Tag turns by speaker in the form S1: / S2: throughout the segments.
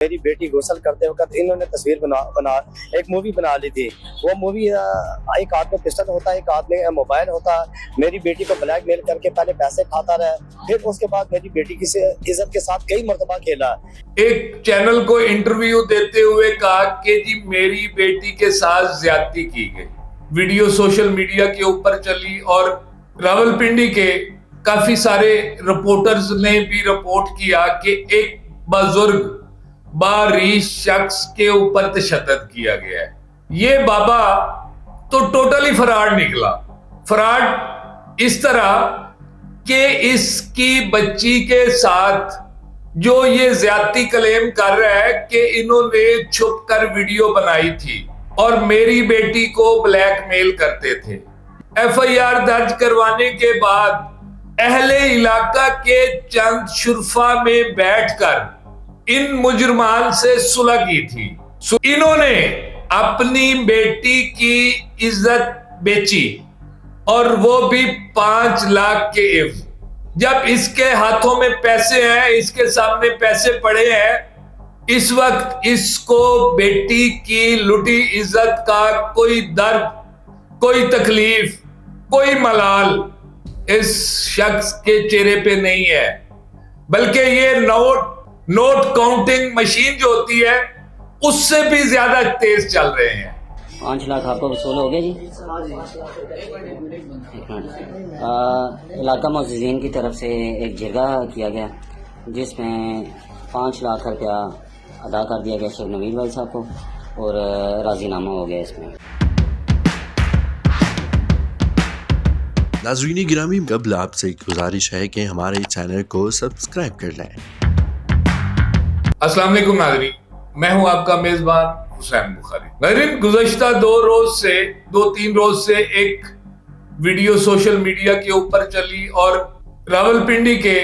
S1: मेरी बेटी गुसल करते वक्त इन्होंने तस्वीर बना एक मूवी बना ली थी। वो मूवी एक हाथ में पिस्टल होता है, एक हाथ में मोबाइल होता है। मेरी बेटी को ब्लैकमेल करके पहले पैसे खाता रहा, फिर उसके बाद मेरी बेटी की इज्जत के साथ कई मरतबा खेला।
S2: एक चैनल को इंटरव्यू देते हुए कहा कि जी मेरी बेटी के साथ ज्यादती की गई। वीडियो सोशल मीडिया के ऊपर चली और रावलपिंडी के काफी सारे रिपोर्टर्स ने भी रिपोर्ट किया कि एक बुजुर्ग बारीश शख्स के ऊपर तशद्दुद किया गया है। ये बाबा तो टोटली फराड निकला। फराड इस तरह कि इसकी बच्ची के साथ जो ये ज्यादती क्लेम कर रहा है कि इन्होंने छुप कर वीडियो बनाई थी और मेरी बेटी को ब्लैकमेल करते थे। एफआईआर दर्ज करवाने के बाद अहले इलाका के चंद शुरफा में बैठकर इन मुजरमान से सुलह की थी। इन्होंने अपनी बेटी की इज्जत बेची और वो भी 5 लाख के एवज। जब इसके हाथों में पैसे हैं, इसके सामने पैसे पड़े हैं, इस वक्त इसको बेटी की लुटी इज्जत का कोई दर्द, कोई तकलीफ, कोई मलाल इस शख्स के चेहरे पे नहीं है, बल्कि ये नोट काउंटिंग मशीन जो होती है उससे भी ज्यादा तेज चल रहे हैं।
S3: 5 लाख आपको वसूल हो गया जी। इलाका मुअज़्ज़िज़ीन की तरफ से एक जिरगा किया गया जिसमें 5 लाख रुपया अदा कर दिया गया शेख नवीद भाई साहब को और राज़ीनामा हो गया इसमें।
S4: नाज़रीन गिरामी, कबल आपसे एक गुजारिश है कि हमारे चैनल को सब्सक्राइब कर लें।
S2: अस्सलाम वालेकुम नाज़रीन, मैं हूं आपका मेजबान हुसैन बुखारी। नाज़रीन, गुज़श्ता 2-3 रोज से एक वीडियो सोशल मीडिया के ऊपर चली और रावलपिंडी के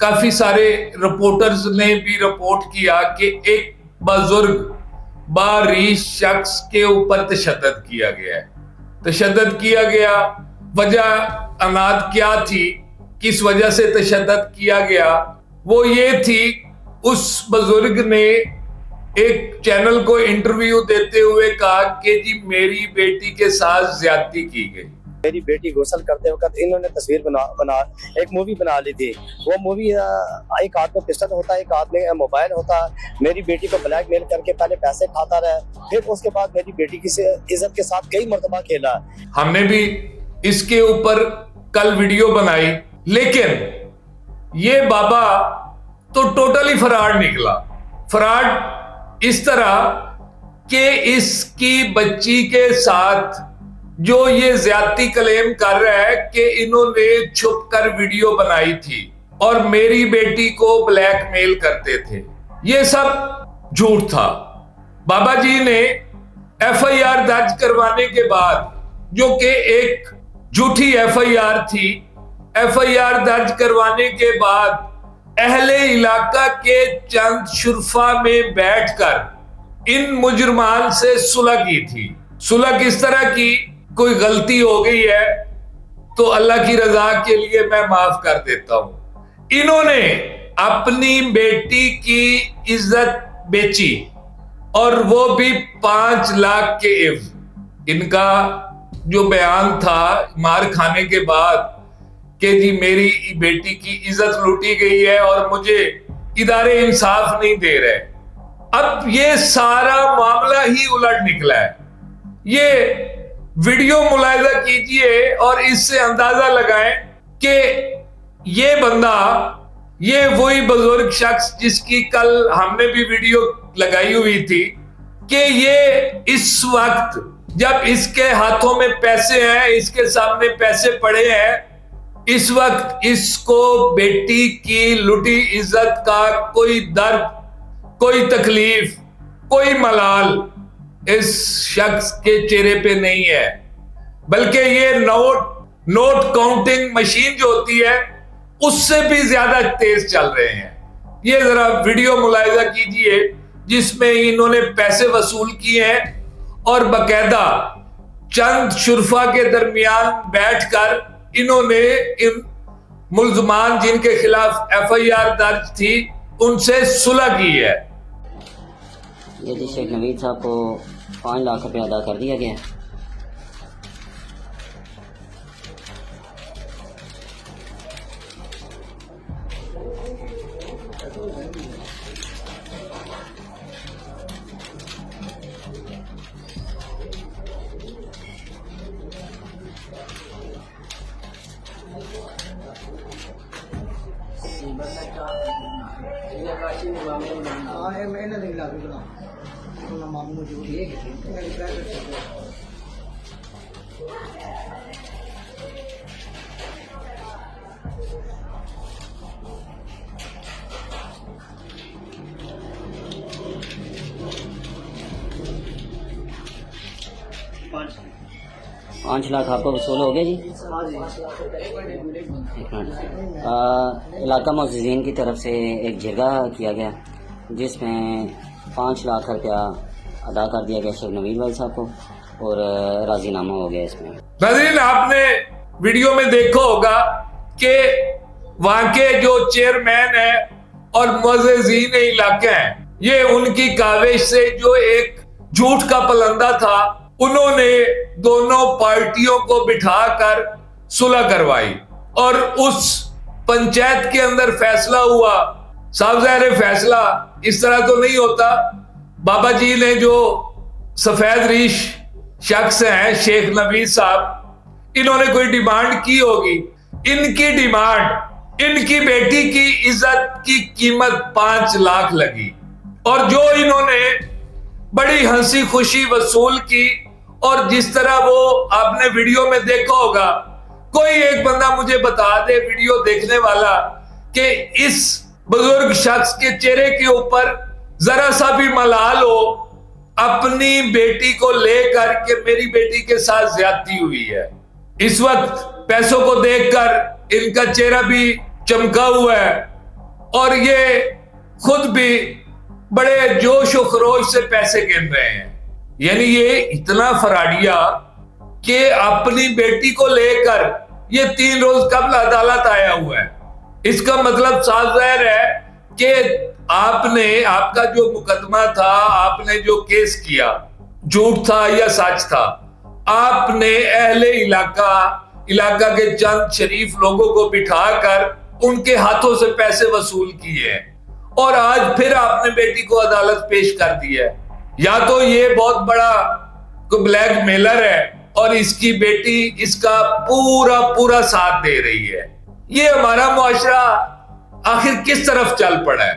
S2: काफी सारे रिपोर्टर्स ने भी रिपोर्ट किया कि एक बुजुर्ग बारीश शख्स के ऊपर तशद्दुद किया गया है। तशद्दुद किया गया, वजह अनाद क्या थी, किस वजह से तशद्दुद किया गया, वो ये थी उस बुजुर्ग ने एक चैनल को इंटरव्यू देते हुए कहा कि जी मेरी बेटी के साथ ज्यादती की गई।
S1: मेरी बेटी गुसल करते वक्त इन्होंने तस्वीर बना एक मूवी बना ली थी। वो मूवी एक हाथ में पिस्टल होता है, एक हाथ में मोबाइल होता है। मेरी बेटी को ब्लैकमेल करके पहले पैसे खाता रहा, फिर उसके बाद मेरी बेटी की इज्जत के साथ कई मरतबा खेला।
S2: हमने भी इसके ऊपर कल वीडियो बनाई, लेकिन ये बाबा तो टोटली फराड निकला। फराड इस तरह कि इसकी बच्ची के साथ जो ये ज्यादती क्लेम कर रहा है कि इन्होंने छुप कर वीडियो बनाई थी और मेरी बेटी को ब्लैकमेल करते थे, ये सब झूठ था। बाबा जी ने एफआईआर दर्ज करवाने के बाद, जो कि एक झूठी एफआईआर थी, एफआईआर दर्ज करवाने के बाद अहले इलाका के चंद शुरफा में बैठकर इन मुजरमान से सुलह की थी। सुलह किस तरह की? कोई गलती हो गई है तो अल्लाह की रजा के लिए मैं माफ कर देता हूं। इन्होंने अपनी बेटी की इज्जत बेची और वो भी 5 लाख के एवज। इनका जो बयान था मार खाने के बाद कि जी मेरी बेटी की इज्जत लूटी गई है और मुझे इदारे इंसाफ नहीं दे रहे। अब ये सारा मामला ही उलट निकला है। ये वीडियो मुलाहिजा कीजिए और इससे अंदाजा लगाएं कि ये बंदा, ये वही बुजुर्ग शख्स जिसकी कल हमने भी वीडियो लगाई हुई थी कि ये इस वक्त जब इसके हाथों में पैसे हैं, इसके सामने पैसे पड़े हैं, इस वक्त इसको बेटी की लुटी इज्जत का कोई दर्द, कोई तकलीफ, कोई मलाल इस शख्स के चेहरे पे नहीं है, बल्कि ये नोट काउंटिंग मशीन जो होती है उससे भी ज्यादा तेज चल रहे हैं। ये जरा वीडियो मुलाहिजा कीजिए जिसमें इन्होंने पैसे वसूल किए हैं और बकायदा चंद शुरफा के दरमियान बैठकर इन्होंने इन मुल्जमान जिनके खिलाफ एफआईआर दर्ज थी उनसे सुलह की है।
S3: یہ جی شیخ نوید صاحب کو 5 لاکھ روپے ادا کر دیا گیا. پانچ لاکھ آپ کو وصول ہو گیا جی. ایک منٹ. علاقہ معززین کی طرف سے ایک جرگہ کیا گیا جس میں 5 لاکھ روپیہ ادا کر دیا گیا شیخ نوید بھائی صاحب کو اور راضی نامہ ہو گیا اس میں.
S2: ناظرین آپ نے ویڈیو میں دیکھا ہوگا کہ وہاں کے جو چیئرمین ہیں اور معززین علاقہ ہیں یہ ان کی کاوش سے جو ایک جھوٹ کا پلندہ تھا انہوں نے دونوں پارٹیوں کو بٹھا کر صلح کروائی اور اس پنچایت کے اندر فیصلہ ہوا. صاحب ظاہر فیصلہ اس طرح تو نہیں ہوتا. بابا جی نے جو سفید ریش شخص ہیں شیخ نوید صاحب انہوں نے کوئی ڈیمانڈ کی ہوگی. ان کی ڈیمانڈ ان کی بیٹی کی عزت کی قیمت 5 لاکھ لگی اور جو انہوں نے بڑی ہنسی خوشی وصول کی اور جس طرح وہ آپ نے ویڈیو میں دیکھا ہوگا. کوئی ایک بندہ مجھے بتا دے ویڈیو دیکھنے والا کہ اس بزرگ شخص کے چہرے کے اوپر ذرا سا بھی ملال ہو اپنی بیٹی کو لے کر کہ میری بیٹی کے ساتھ زیادتی ہوئی ہے. اس وقت پیسوں کو دیکھ کر ان کا چہرہ بھی چمکا ہوا ہے اور یہ خود بھی بڑے جوش و خروش سے پیسے گن رہے ہیں. یعنی یہ اتنا فراڈیا کہ اپنی بیٹی کو لے کر یہ 3 روز قبل عدالت آیا ہوا ہے. اس کا مطلب صاف ظاہر ہے کہ آپ کا جو مقدمہ تھا آپ نے جو کیس کیا جھوٹ تھا یا سچ تھا. آپ نے اہل علاقہ کے چند شریف لوگوں کو بٹھا کر ان کے ہاتھوں سے پیسے وصول کیے ہیں اور آج پھر آپ نے بیٹی کو عدالت پیش کر دی ہے. یا تو یہ بہت بڑا بلیک میلر ہے اور اس کی بیٹی اس کا پورا ساتھ دے رہی ہے. یہ ہمارا معاشرہ آخر کس طرف چل پڑا ہے؟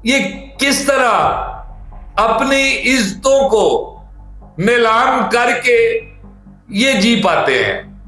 S2: یہ کس طرح اپنی عزتوں کو نیلام کر کے یہ جی پاتے ہیں؟